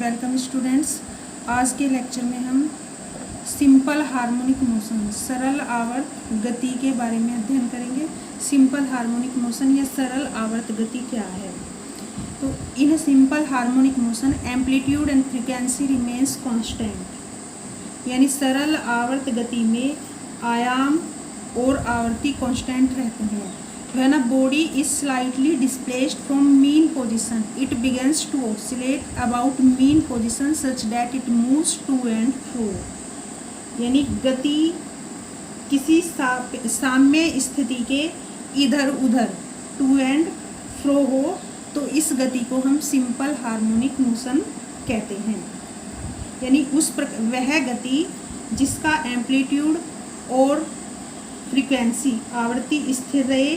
Welcome students. आज के lecture में हम सिंपल हार्मोनिक मोशन सरल आवर्त गति के बारे में अध्ययन करेंगे। सिंपल हार्मोनिक मोशन या सरल आवर्त गति क्या है? तो in simple harmonic motion amplitude and frequency remains constant, यानी सरल आवर्त गति में आयाम और आवृत्ति कांस्टेंट रहते हैं। When a body is slightly displaced from mean position, it begins to oscillate about mean position such that it moves to and fro। यानी गति किसी साम्य स्थिति के इधर उधर टू एंड फ्रो हो तो इस गति को हम सिंपल हार्मोनिक मोशन कहते हैं। यानी वह गति जिसका एम्पलीट्यूड और फ्रीक्वेंसी आवृत्ति स्थिर रहे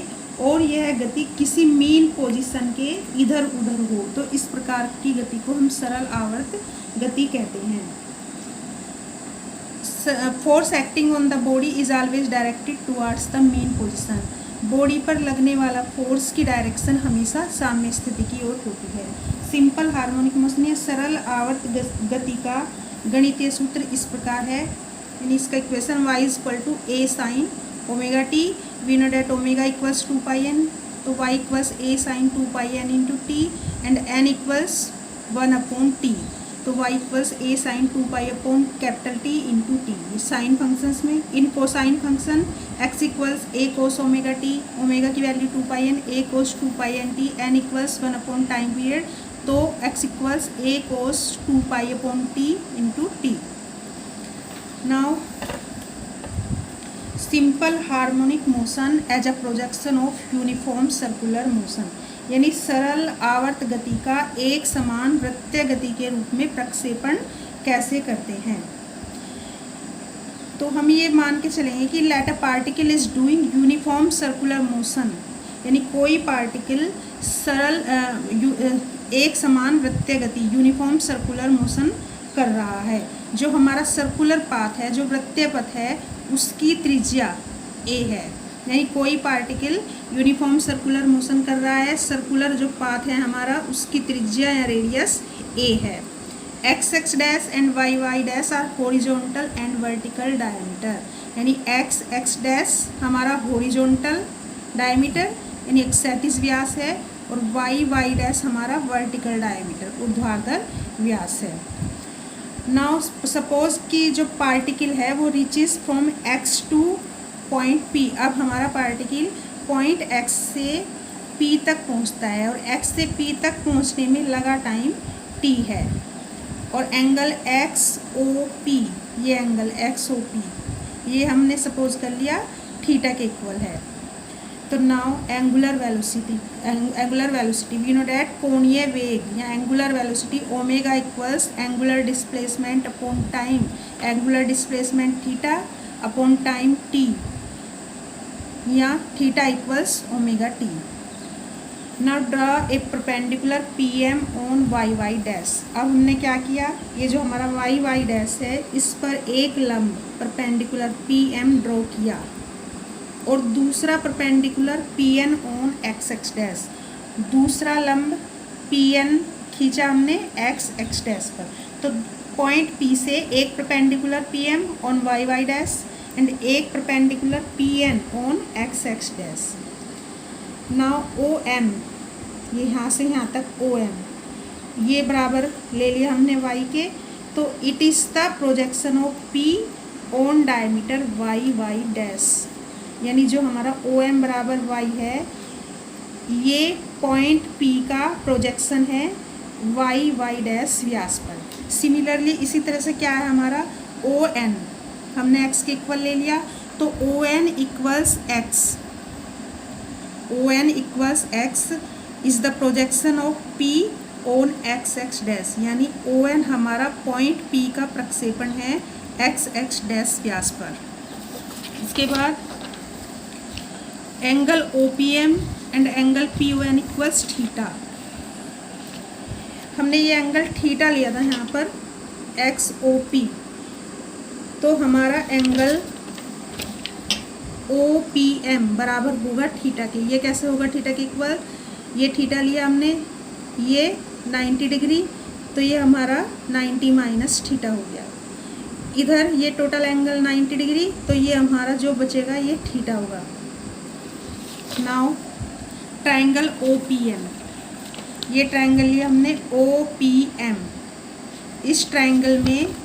और यह गति किसी मीन पोजीशन के इधर उधर हो तो इस प्रकार की गति को हम सरल आवर्त गति कहते हैं। Force acting on the body is always directed towards the mean position. Body पर लगने वाला फोर्स की डायरेक्शन हमेशा साम्य स्थिति की ओर होती है। सिंपल हार्मोनिक मोशन या सरल आवर्त गति का गणितीय सूत्र इस प्रकार है, यानी इसका equation y = a sin omega T. We know that omega equals 2πn, तो y equals a sin 2πn into T and n equals 1/t, तो y equals a sin 2π/T into T. Sine functions में इन cosine function x equals a cos omega T, omega की value 2πn, a cos 2πnt, n equals 1 time period, तो x equals a cos 2π/T into T. Now simple harmonic motion as a projection of uniform circular motion, यानी सरल आवर्त गति का एक समान वृत्तीय गति के रूप में प्रक्षेपण कैसे करते हैं? तो हम ये मान के चलेंगे कि let a particle is doing uniform circular motion, यानी कोई पार्टिकल सरल एक समान वृत्तीय गति यूनिफॉर्म सर्कुलर मोशन कर रहा है। जो हमारा सर्कुलर पाथ है, जो वृत्तीय पथ है, उसकी त्रिज्या a है। यानी कोई पार्टिकल यूनिफॉर्म सर्कुलर मोशन कर रहा है, सर्कुलर जो पाथ है हमारा उसकी त्रिज्या या रेडियस a है। x dash and y dash are horizontal and vertical diameter, यानी x डैश हमारा हॉरिजॉन्टल डायमीटर यानी क्षैतिज व्यास है और y डैश हमारा वर्टिकल डायमीटर ऊर्ध्वाधर व्यास है। नाउ सपोज कि जो पार्टिकल है वो reaches from x two point P। अब हमारा पार्टिकल पॉइंट x से P तक पहुंचता है और x से P तक पहुंचने में लगा टाइम t है और एंगल XOP, ये एंगल XOP ये हमने सपोज कर लिया थीटा के इक्वल है। तो now angular velocity we know that कोणीय वेग या angular velocity omega equals angular displacement upon time, angular displacement theta upon time T, या theta equals omega T. Now draw a perpendicular PM on y dash. अब हमने क्या किया, ये जो हमारा y डैश है इस पर एक लंब परपेंडिकुलर PM ड्रॉ किया और दूसरा perpendicular PN on x dash, दूसरा लंब PN खींचा हमने x डैश पर। तो पॉइंट P से एक perpendicular PM on y dash and एक perpendicular PN on x dash. Now OM, ये यहाँ से यहाँ तक OM ये बराबर ले लिया हमने y के, तो it is the projection of P on diameter y dash, यानी जो हमारा OM बराबर y है ये पॉइंट P का प्रोजेक्शन है y डैश व्यास पर। सिमिलरली इसी तरह से क्या है हमारा ON, हमने x के इक्वल ले लिया, तो ON equals x is the projection of P on x dash, यानी ON हमारा पॉइंट P का प्रक्षेपण है x डैश व्यास पर। इसके बाद angle OPM and angle PON equals theta. हमने ये एंगल थीटा लिया था यहाँ पर XOP, तो हमारा एंगल OPM बराबर होगा थीटा के। ये कैसे होगा थीटा के इक्वल, ये थीटा लिया हमने, ये 90 डिग्री तो ये हमारा 90 माइनस थीटा हो गया। इधर ये टोटल एंगल 90 डिग्री, तो ये हमारा जो बचेगा ये थीटा होगा। नाउ ट्रायंगल OPM, ये ट्रायंगल लिया हमने OPM। इस ट्रायंगल में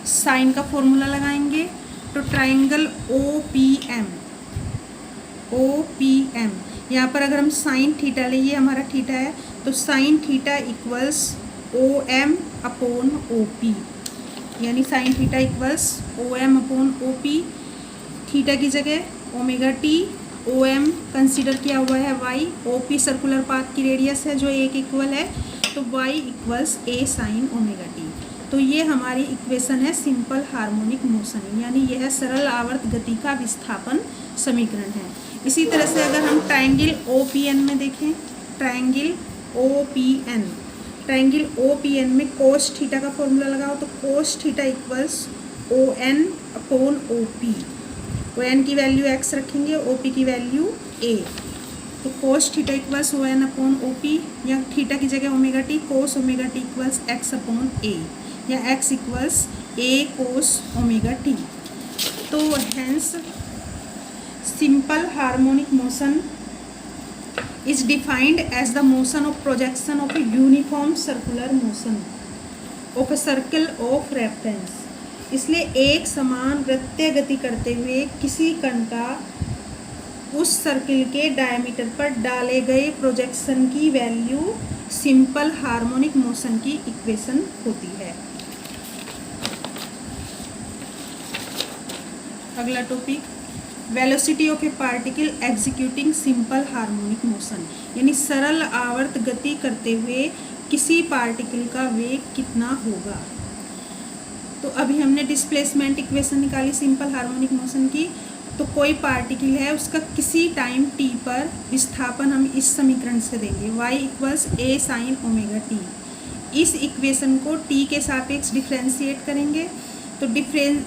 साइन का फॉर्मूला लगाएंगे। तो ट्रायंगल OPM यहाँ पर अगर हम साइन थीटा लें, ये हमारा थीटा है, तो sine theta equals OM upon OP, यानी sine theta equals OM upon OP। Theta की जगह ओमेगा टी, OM कंसीडर किया हुआ है y, OP सर्कुलर पाथ की रेडियस है जो एक इक्वल है, तो y equals A sine omega T. तो ये हमारी इक्वेशन है सिंपल हार्मोनिक मोशन, यानी यह सरल आवर्त गति का विस्थापन समीकरण है। इसी तरह से अगर हम ट्रायंगल OPN में देखें, ट्रायंगल OPN में कोस थीटा का फॉर्मूला लगाओ, तो cos theta equals ON upon OP। ON की वैल्यू x रखेंगे, OP की वैल्यू a, तो cos theta equals ON upon OP, या थीटा की जगह omega T, cos omega T equals x upon a, या x equals a cos omega T. तो hence simple harmonic motion is defined as the motion of projection of a uniform circular motion of a circle of reference। इसलिए एक समान वृत्तीय गति करते हुए किसी कण का उस सर्किल के डायमीटर पर डाले गए प्रोजेक्शन की वैल्यू सिंपल हार्मोनिक मोशन की इक्वेशन होती है। अगला topic, velocity of A particle executing simple harmonic motion, यानी सरल आवर्त गति करते हुए किसी पार्टिकल का वेग कितना होगा। तो अभी हमने डिस्प्लेसमेंट इक्वेशन निकाली सिंपल हार्मोनिक मोशन की। तो कोई पार्टिकल है, उसका किसी टाइम t पर विस्थापन हम इस समीकरण से देंगे, y equals a sine omega t। इस इक्वेशन को t के सापेक्ष डिफ्रेंशिएट करेंगे। तो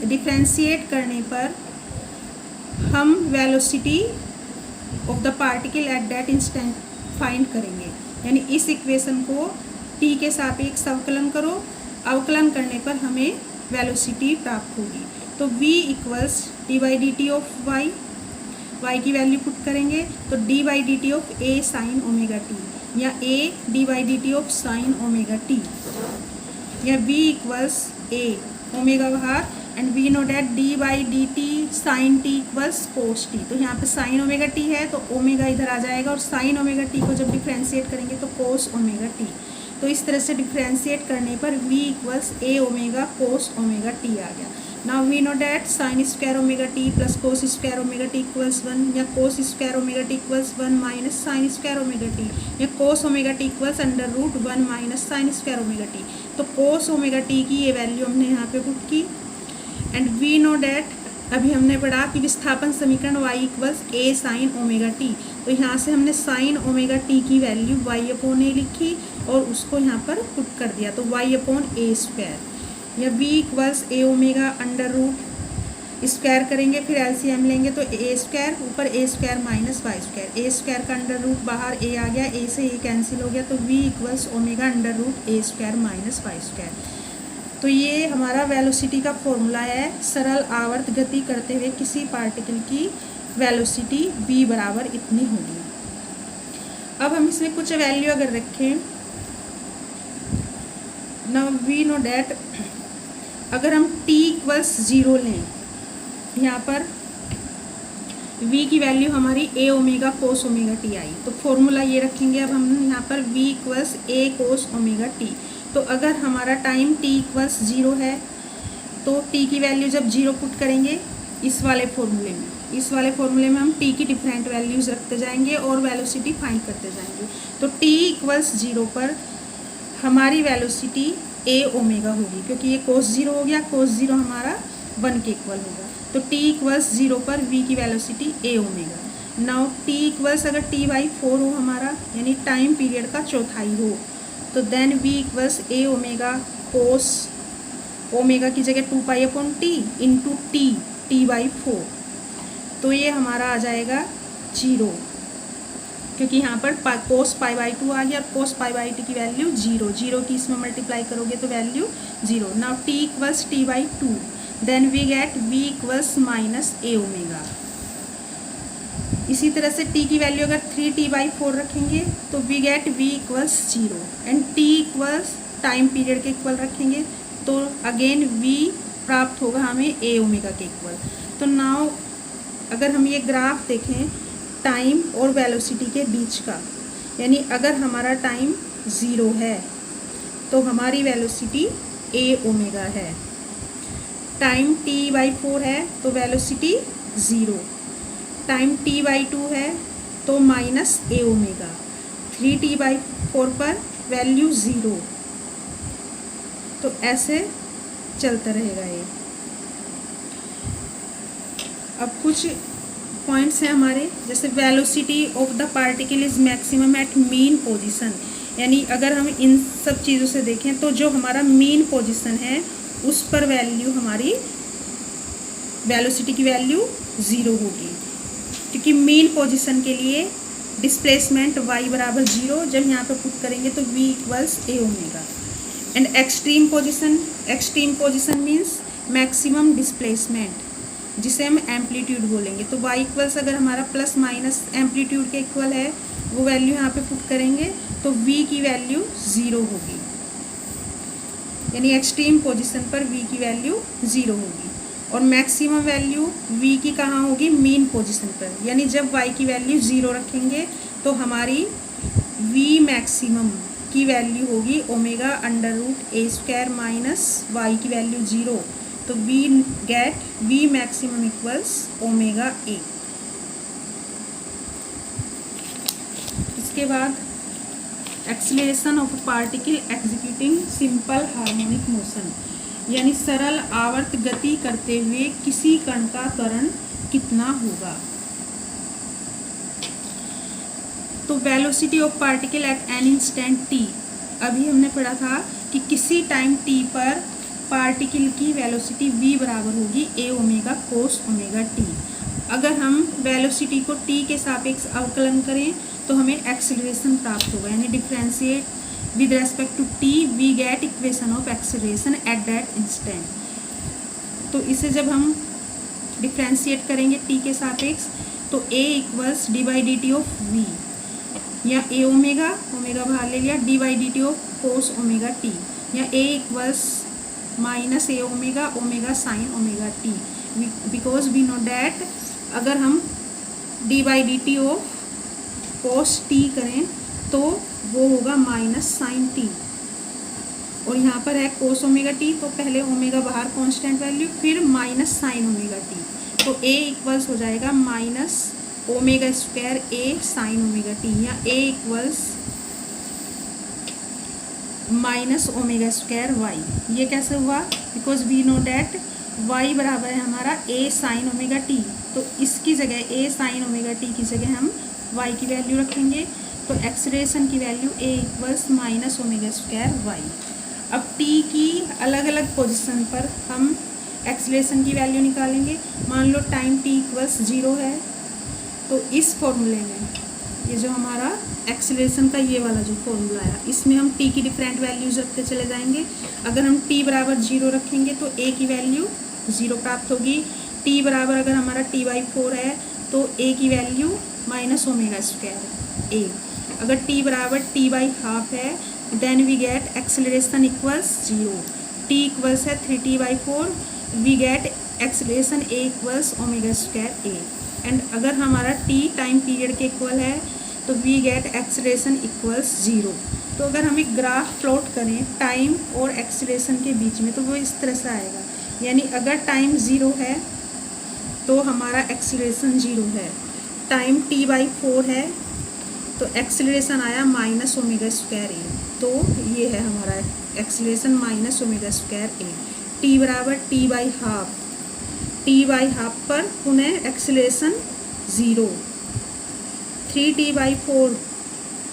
डिफ्रेंशिएट करने पर हम velocity of the particle at that instant find करेंगे, यानी इस इक्वेशन को t के सापेक्ष अवकलन करो, अवकलन करने पर हमें वेलोसिटी प्राप्त होगी। तो v equals d by d t of y, y की वैल्यू पुट करेंगे, तो d by d t of a sine omega T, या a d by d t of sine omega T, या v इक्वल्स a ओमेगा बाहर, and we know that d by d t sine t equals cos t. तो यहाँ पे sign omega T है, तो omega इधर आ जाएगा, और साइन ओमेगा टी को जब डिफ्रेंशिएट करेंगे तो कोस ओमेगा टी। तो इस तरह से डिफ्रेंशिएट करने पर v equals a omega cos omega T आ गया। Now we know that sine square omega T plus cos square omega T equals 1, या cos square omega T equals 1 minus sine square omega T, या cos omega T equals under root 1 minus sine square omega T. तो cos omega T की ये value हमने यहाँ पे put की, and we know that अभी हमने पढ़ा कि विस्थापन समीकरण y equals a sine omega T. तो यहाँ से हमने साइन ओमेगा टी की वैल्यू y अपॉन a लिखी और उसको यहाँ पर पुट कर दिया, तो y अपॉन a स्क्वायर, या v equals a omega under root square करेंगे, फिर एलसीएम लेंगे तो a स्क्वायर ऊपर a square minus y square, a square का अंडर रूट बाहर a आ गया, a से a कैंसिल हो गया, तो v equals omega under root a square minus y square. तो ये हमारा वेलोसिटी का फॉर्मूला है, सरल आवर्त गति करते हुए किसी पार्टिकल की वेलोसिटी v बराबर इतनी होगी। अब हम इसमें कुछ वैल्यू अगर रखें, नाउ वी नो डैट अगर हम t इक्वल्स 0 लें, यहाँ पर v की वैल्यू हमारी a omega cos omega T I, तो फॉर्मूला ये रखेंगे अब हम यहाँ पर v equals a cos omega T. तो अगर हमारा टाइम t इक्वल्स 0 है, तो t की वैल्यू जब 0 पुट करेंगे इस वाले फॉर्मूले में हम t की डिफरेंट वैल्यूज़ रखते जाएंगे और वेलोसिटी फाइंड करते जाएंगे। तो t इक्वल्स 0 पर हमारी वेलोसिटी a ओमेगा होगी, क्योंकि ये कोस 0 हो गया, कोस 0 हमारा 1 के इक्वल होगा। तो t इक्वल्स 0 पर v की velocity a omega. Now t equals अगर t बाई 4 हो हमारा, यानी टाइम पीरियड का चौथाई हो, तो then v equals a omega cos omega की जगह 2 pi upon t into t by 4, तो ये हमारा आ जाएगा 0। क्योंकि यहाँ पर कोस पाई बाई 2 आ गया और कोस पाई बाई 2 की वैल्यू 0 की इसमें मल्टीप्लाई करोगे तो value 0। Now t equals t by 2, then we get v equals minus a omega. इसी तरह से t की वैल्यू अगर 3t बाई 4 रखेंगे तो we get v equals 0 and t equals time period के इक्वल रखेंगे तो अगेन v प्राप्त होगा हमें a ओमेगा के इक्वल। तो नाउ अगर हम ये ग्राफ देखें टाइम और वेलोसिटी के बीच का, यानी अगर हमारा टाइम 0 है तो हमारी वेलोसिटी a ओमेगा है, टाइम t बाई 4 है तो वेलोसिटी 0, टाइम t बाई 2 है तो minus a omega, 3t by 4 पर वैल्यू 0। तो ऐसे चलता रहेगा ये। अब कुछ पॉइंट्स हैं हमारे, जैसे velocity of the particle is maximum at mean position, यानी अगर हम इन सब चीज़ों से देखें तो जो हमारा मीन पोजीशन है उस पर वैल्यू हमारी वेलोसिटी की वैल्यू 0 होगी, क्योंकि मीन पोजीशन के लिए डिस्प्लेसमेंट y बराबर 0 जब यहाँ पर पुट करेंगे तो v equals a omega. And extreme position means maximum displacement, जिसे हम एम्पलीट्यूड बोलेंगे। तो y इक्वल्स अगर हमारा प्लस माइनस एम्पलीट्यूड के इक्वल है वो वैल्यू यहाँ पे पुट करेंगे तो v की वैल्यू 0 होगी, यानी एक्सट्रीम पोजीशन पर v की वैल्यू 0 होगी। और मैक्सिमम वैल्यू v की कहाँ होगी? मीन पोजीशन पर, यानी जब y की वैल्यू 0 रखेंगे तो हमारी v मैक्सिमम की वैल्यू होगी omega under root a square minus y की वैल्यू 0, तो we get v maximum equals omega a। इसके बाद acceleration of particle executing simple harmonic motion, यानी सरल आवर्त गति करते हुए किसी कण का त्वरण कितना होगा। तो velocity of particle at an instant t, अभी हमने पढ़ा था कि किसी टाइम t पर पार्टिकल की वेलोसिटी v बराबर होगी a omega cos omega t। अगर हम वेलोसिटी को t के सापेक्ष अवकलन करें तो हमें एक्सीलरेशन प्राप्त होगा, यानी differentiate with respect to t we get equation of acceleration at that instant. तो इसे जब हम डिफरेंशिएट करेंगे t के सापेक्ष तो a equals d by d t of v, या a ओमेगा बाहर ले लिया, d by d t of cos omega t, या a equals minus a omega sine omega t, because we know that अगर हम d by d t of cos t करें तो वो होगा माइनस साइन t, और यहाँ पर है कोस ओमेगा t, तो पहले ओमेगा बाहर कांस्टेंट वैल्यू फिर माइनस साइन ओमेगा t, तो a इक्वल्स हो जाएगा minus omega square a sine omega t, या a equals minus omega square y। ये कैसे हुआ? Because we know that y बराबर है हमारा a साइन ओमेगा t, तो इसकी जगह a साइन ओमेगा t की जगह हम y की वैल्यू रखेंगे, तो एक्सीलरेशन की value a equals minus omega square y। अब t की अलग अलग पोजीशन पर हम एक्सीलरेशन की वैल्यू निकालेंगे। मान लो टाइम t इक्वल्स 0 है, तो इस फॉर्मूले में ये जो हमारा एक्सीलरेशन का ये वाला जो फॉर्मूला है इसमें हम t की डिफरेंट वैल्यूज रखते चले जाएंगे। अगर हम t बराबर 0 रखेंगे तो a की वैल्यू 0 प्राप्त होगी, t बराबर अगर हमारा t बाई 4 है तो a की value minus omega square a, अगर t बराबर t बाई हाफ है then we get acceleration equals 0, t equals है 3t by 4, we get acceleration a equals omega square a। And अगर हमारा t टाइम पीरियड के equal है तो we get acceleration equals 0। तो अगर हम एक ग्राफ प्लॉट करें टाइम और एक्सीलरेशन के बीच में तो वो इस तरह से आएगा, यानी अगर टाइम 0 है तो हमारा एक्सीलरेशन 0 है, टाइम t बाई 4 है तो एक्सीलरेशन आया माइनस ओमेगा स्क्वायर a, तो ये है हमारा acceleration minus omega square a। t बराबर t बाई हाफ पर पुनः एक्सीलरेशन 0, 3t बाई 4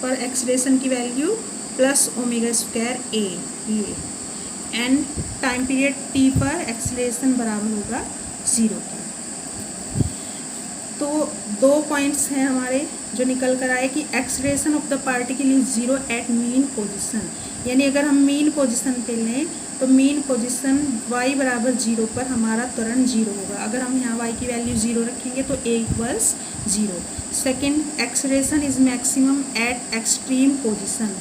पर एक्सीलरेशन की value plus omega square a, ये एंड टाइम पीरियड t पर एक्सीलरेशन बराबर होगा 0 के। तो 2 पॉइंट्स हैं हमारे जो निकल कर आए कि acceleration of the particle is zero at mean position, यानी अगर हम मीन पोजिशन पे लें तो मीन पोजिशन y बराबर जीरो पर हमारा त्वरण जीरो होगा। अगर हम यहाँ y की वैल्यू जीरो रखेंगे तो a equals zero. Second, acceleration is maximum at extreme position.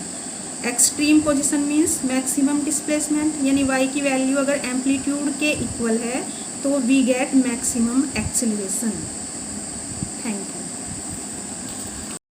Extreme position means maximum displacement, यानी y की वैल्यू अगर एम्पलीट्यूड के इक्वल है तो we get maximum acceleration. Thank you.